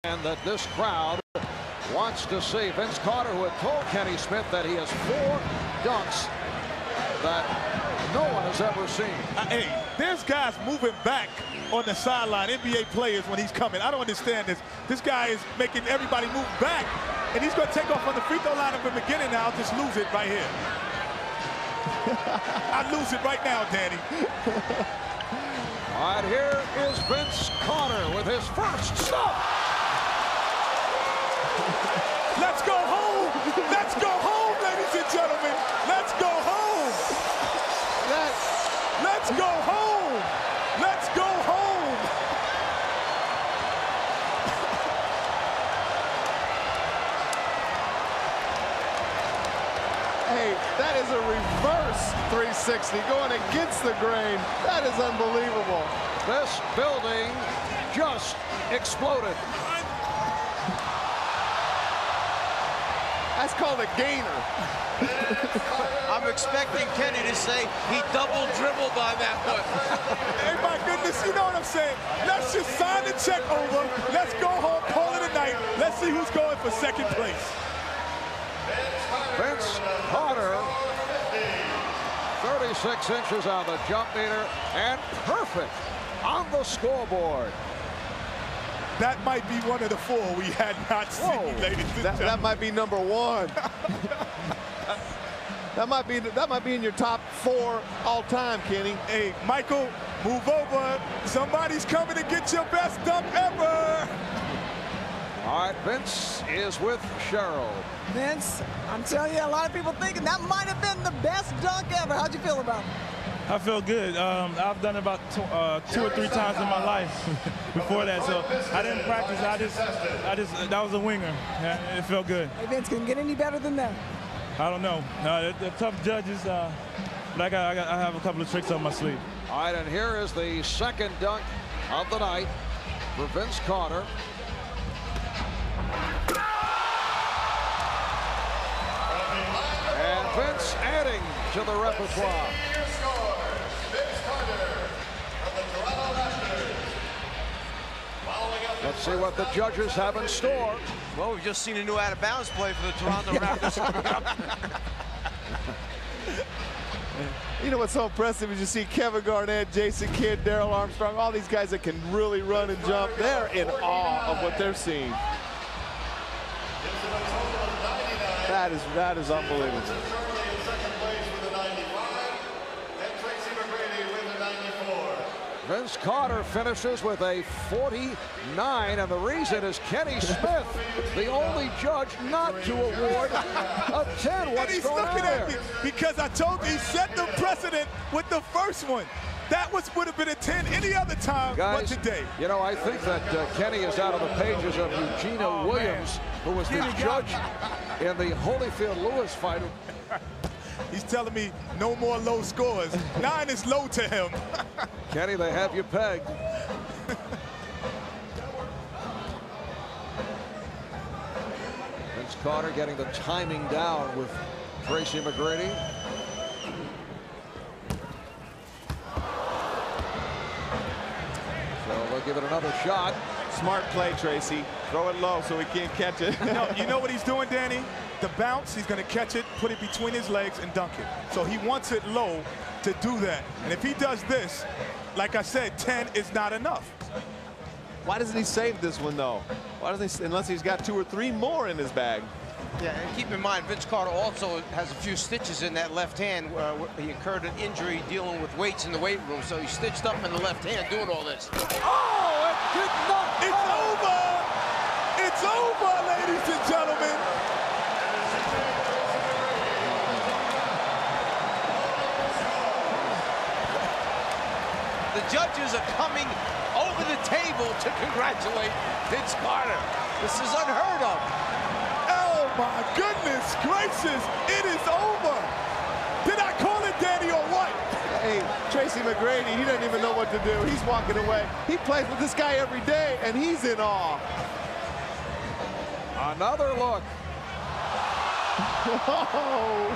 And that this crowd wants to see. Vince Carter, who had told Kenny Smith that he has 4 dunks that no one has ever seen. Hey, there's guys moving back on the sideline, NBA players, when he's coming. I don't understand this. This guy is making everybody move back, and he's going to take off on the free throw line at the beginning now. I'll just lose it right here. I lose it right now, Danny. All right, here is Vince Carter with his first stop. Let's go home! Let's go home, ladies and gentlemen! Let's go home! Let's go home! Let's go home! Hey, that is a reverse 360 going against the grain. That is unbelievable. This building just exploded. That's called a gainer. I'm expecting Kenny to say he double dribbled on that one. Hey, my goodness, you know what I'm saying? Let's just sign the check over. Let's go home, call it a night. Let's see who's going for second place. Vince Carter, 36 inches on the jump meter, and perfect on the scoreboard. That might be one of the 4 we had not seen, ladies and gentlemen. That might be number 1. that might be in your top 4 all time, Kenny. Hey, Michael, move over. Somebody's coming to get your best dunk ever. All right, Vince is with Cheryl. Vince, I'm telling you, a lot of people thinking that might have been the best dunk ever. How'd you feel about it? I feel good. I've done it about 2 or 3 times in my life before that, so I didn't practice. I just that was a winger. Yeah, it felt good. Hey, Vince, can it get any better than that? I don't know. They're tough judges, but I have a couple of tricks up my sleeve. All right, and here is the second dunk of the night for Vince Carter. And Vince adding to the repertoire. Let's see what the judges have in store. Well, we've just seen a new out-of-bounds play for the Toronto Raptors coming up. You know what's so impressive is you see Kevin Garnett, Jason Kidd, Darrell Armstrong, all these guys that can really run and jump. They're in awe of what they're seeing. That is unbelievable. Vince Carter finishes with a 49, and the reason is Kenny Smith, the only judge not to award a 10. What's and he's going looking on at there? me because I told you he set the precedent with the first one. That would have been a 10 any other time but today. You know, I think that Kenny is out of the pages of Eugenia Williams, who was the judge in the Holyfield-Lewis fight. He's telling me no more low scores. 9 is low to him. Kenny, they have you pegged. Vince Carter getting the timing down with Tracy McGrady. So they'll give it another shot. Smart play, Tracy. Throw it low so he can't catch it. You know what he's doing, Danny? The bounce, he's going to catch it, put it between his legs, and dunk it. So he wants it low to do that. And if he does this, like I said, 10 is not enough. Why doesn't he save this one, though? Why doesn't he, unless he's got 2 or 3 more in his bag? Yeah, and keep in mind, Vince Carter also has a few stitches in that left hand. He incurred an injury dealing with weights in the weight room, so he stitched up in the left hand doing all this. Oh, it did not. It's over! It's over, ladies and gentlemen! The judges are coming over the table to congratulate Vince Carter. This is unheard of. Oh, my goodness gracious. It is over. Did I call it, Danny, or what? Hey, Tracy McGrady, he doesn't even know what to do. He's walking away. He plays with this guy every day, and he's in awe. Another look. Whoa.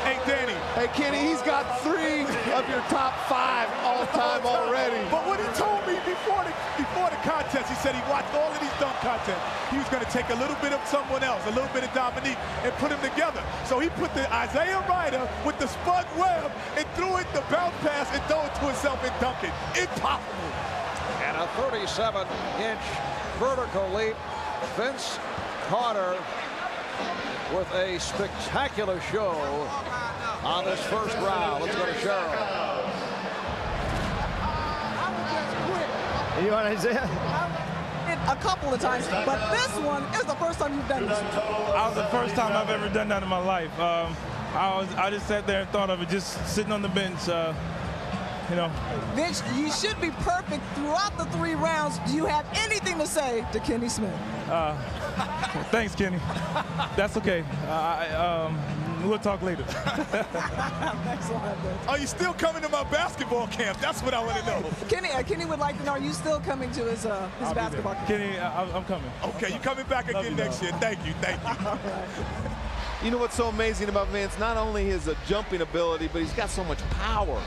Hey, Danny, Hey, Kenny, he's got 3 of your top 5 all-time already. But what he told me before the contest, he said he watched all of these dunk contests. He was going to take a little bit of someone else, a little bit of Dominique, and put them together. So he put the Isaiah Ryder with the Spud Webb and threw it the bounce pass and throw it to himself and dunk it. Impossible. And a 37-inch vertical leap. Vince Carter with a spectacular show on this first round. Let's go to Cheryl. You want Isaiah? A couple of times, but this one is the first time you've done this. That was the first time I've ever done that in my life. I just sat there and thought of it, just sitting on the bench. You know. Vince, you should be perfect throughout the 3 rounds. Do you have anything to say to Kenny Smith? Thanks, Kenny. That's okay. We'll talk later. Thanks a lot, Vince. Are you still coming to my basketball camp? That's what I want to know. Kenny would like to know, are you still coming to his basketball camp? Kenny, I'm coming. Okay, you coming back again next year. Thank you. You know what's so amazing about Vince? Not only his jumping ability, but he's got so much power,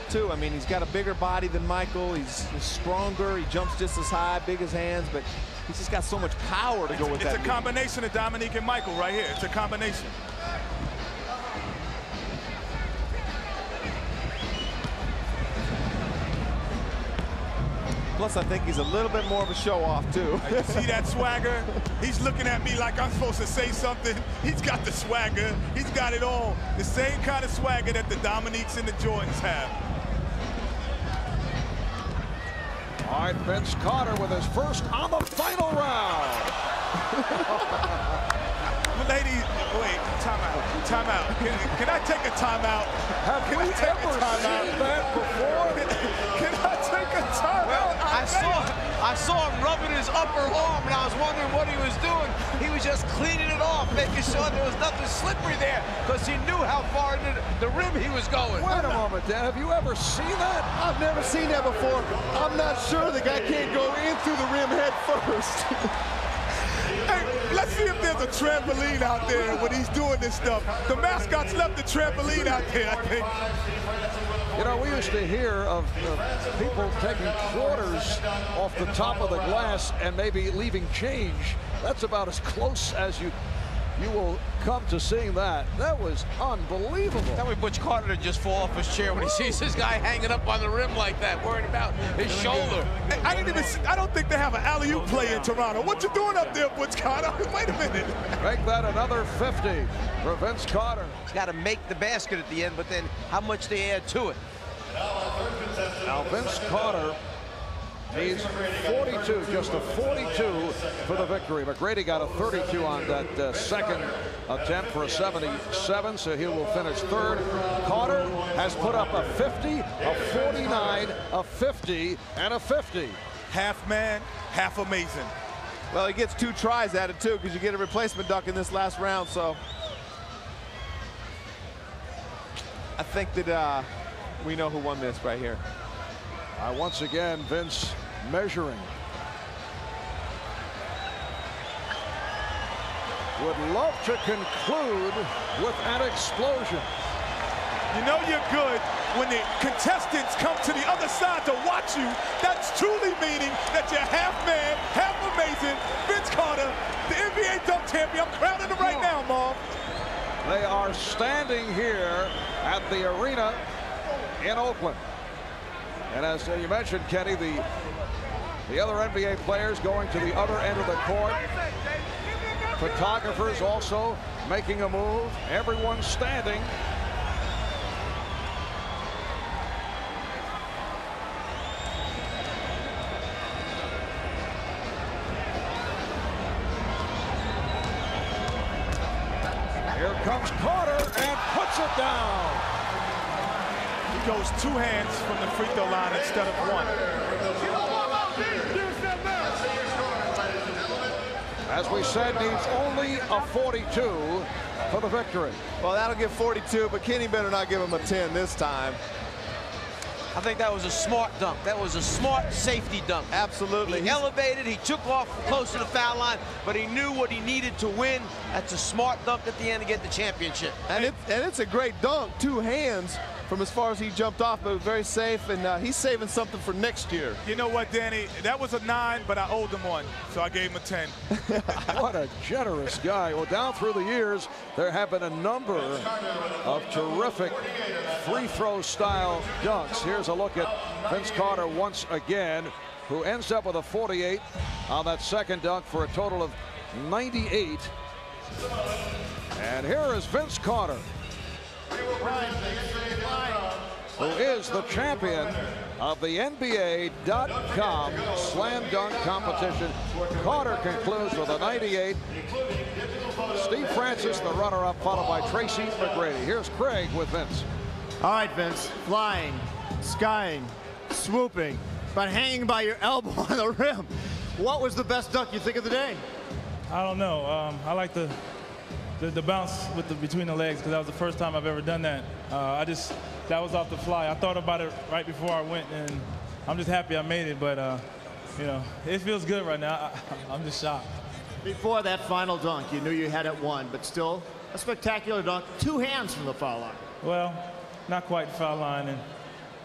too. I mean, he's got a bigger body than Michael. He's stronger. He jumps just as high, big as hands, but he's just got so much power to go with that. It's a combination of Dominique and Michael right here. It's a combination. Plus, I think he's a little bit more of a show-off, too. You see that swagger? He's looking at me like I'm supposed to say something. He's got the swagger. He's got it all. The same kind of swagger that the Dominiques and the Jordans have. All right, Vince Carter with his first on the final round. Ladies, wait, timeout. Can I take a timeout? Have we ever seen that before? Can I take a timeout? Well, I saw him rubbing his upper arm, and I was wondering what he was doing. He was just cleaning it off, making sure there was nothing slippery there, because he knew how far into the rim he was going. Wait a moment, Dan. Have you ever seen that? I've never seen that before. I'm not sure the guy can't go in through the rim head first. Hey, let's see if there's a trampoline out there when he's doing this stuff. The mascots left the trampoline out there, I think. You know, we used to hear of people taking quarters off the top of the glass and maybe leaving change. That's about as close as you will come to seeing that. That was unbelievable. That way Butch Carter would just fall off his chair when he sees this guy hanging up on the rim like that, worried about his shoulder. Hey, I don't think they have an alley-oop play in Toronto. What you doing up there, Butch Carter? Wait a minute. Make that another 50 for Vince Carter. He's got to make the basket at the end, but then how much they add to it. Now Vince Carter needs 42, just a 42 for the victory. McGrady got a 32 on that second attempt for a 77, so he will finish third. Carter has put up a 50, a 49, a 50, and a 50. Half man, half amazing. Well, he gets 2 tries at it, too, because you get a replacement dunk in this last round, so I think that we know who won this right here. Once again, Vince measuring. Would love to conclude with an explosion. You know you're good when the contestants come to the other side to watch you. That's truly meaning that you're half man, half amazing. Vince Carter, the NBA dunk champion. I'm crowning him right now, Mom. They are standing here at the arena in Oakland. And as you mentioned, Kenny, the other NBA players going to the other end of the court. Photographers also making a move. Everyone standing. Here comes Carter and puts it down. He goes 2 hands from the free throw line instead of 1. As we said, needs only a 42 for the victory. Well, that'll give 42, but Kenny better not give him a 10 this time. I think that was a smart dunk. That was a smart safety dunk. Absolutely. He elevated, he took off close to the foul line, but he knew what he needed to win. That's a smart dunk at the end to get the championship. And it's a great dunk, 2 hands from as far as he jumped off, but very safe, and he's saving something for next year. You know what, Danny? That was a 9, but I owed him 1, so I gave him a 10. What a generous guy. Well, down through the years, there have been a number of terrific free throw style dunks. Here's a look at Vince Carter once again, who ends up with a 48 on that second dunk for a total of 98. And here is Vince Carter, who is the champion of the NBA.com slam dunk competition. Carter concludes with a 98. Steve Francis, the runner-up, followed by Tracy McGrady. Here's Craig with Vince. All right, Vince, flying, skying, swooping, but hanging by your elbow on the rim. What was the best dunk you think of the day? I don't know. I like the bounce with between the legs, because that was the first time I've ever done that. That was off the fly. I thought about it right before I went, and I'm just happy I made it. But you know, it feels good right now. I'm just shocked. Before that final dunk, you knew you had it won, but still a spectacular dunk. 2 hands from the foul line. Well, not quite the foul line, and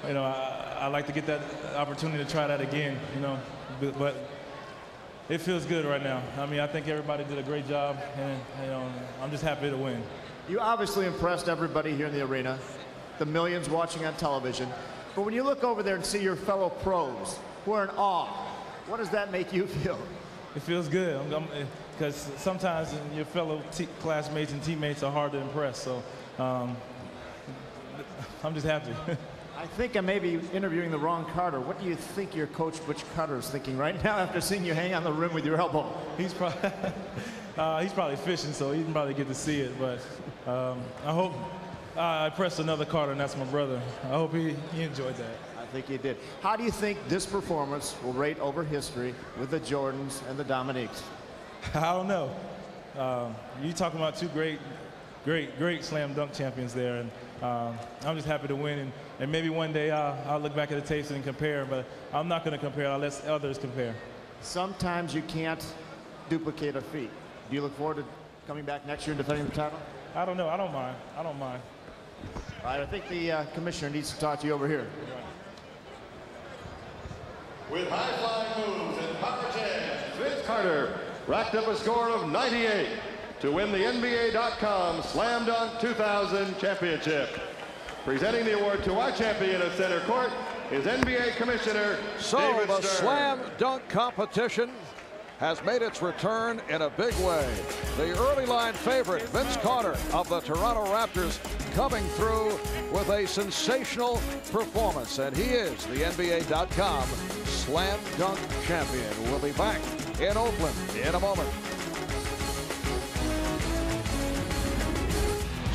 you know, I like to get that opportunity to try that again. You know, but it feels good right now. I mean, I think everybody did a great job, and you know, I'm just happy to win. You obviously impressed everybody here in the arena, the millions watching on television. But when you look over there and see your fellow pros who are in awe, what does that make you feel? It feels good, because sometimes your fellow classmates and teammates are hard to impress. So I'm just happy. I think I may be interviewing the wrong Carter. What do you think your coach, Butch Carter, is thinking right now after seeing you hang on the rim with your elbow? He's probably fishing, so he didn't probably get to see it. But I hope I pressed another Carter, and that's my brother. I hope he enjoyed that. I think he did. How do you think this performance will rate over history with the Jordans and the Dominiques? I don't know. You talking about 2 great slam dunk champions there, and I'm just happy to win. And maybe one day I'll look back at the tapes and compare, but I'm not going to compare. I'll let others compare. Sometimes you can't duplicate a feat. Do you look forward to coming back next year and defending the title? I don't know. I don't mind. I don't mind. All right, I think the commissioner needs to talk to you over here. With high-flying moves and power jams, Vince Carter racked up a score of 98 to win the NBA.com Slam Dunk 2000 championship. Presenting the award to our champion at center court is NBA Commissioner David the Stern. slam dunk competition has made its return in a big way. The early line favorite, Vince Carter of the Toronto Raptors, coming through with a sensational performance, and he is the NBA.com slam dunk champion. We'll be back in Oakland in a moment.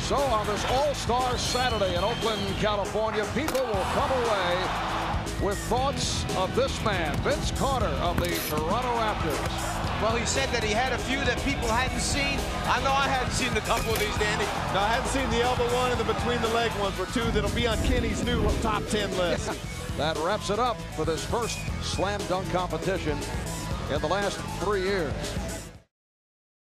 So on this All-Star Saturday in Oakland, California, people will come away with thoughts of this man, Vince Carter of the Toronto Raptors. Well, he said that he had a few that people hadn't seen. I know I hadn't seen a couple of these, Danny. No, I haven't seen the elbow one and the between the leg ones were 2 that'll be on Kenny's new top 10 list. That wraps it up for this first slam dunk competition in the last 3 years.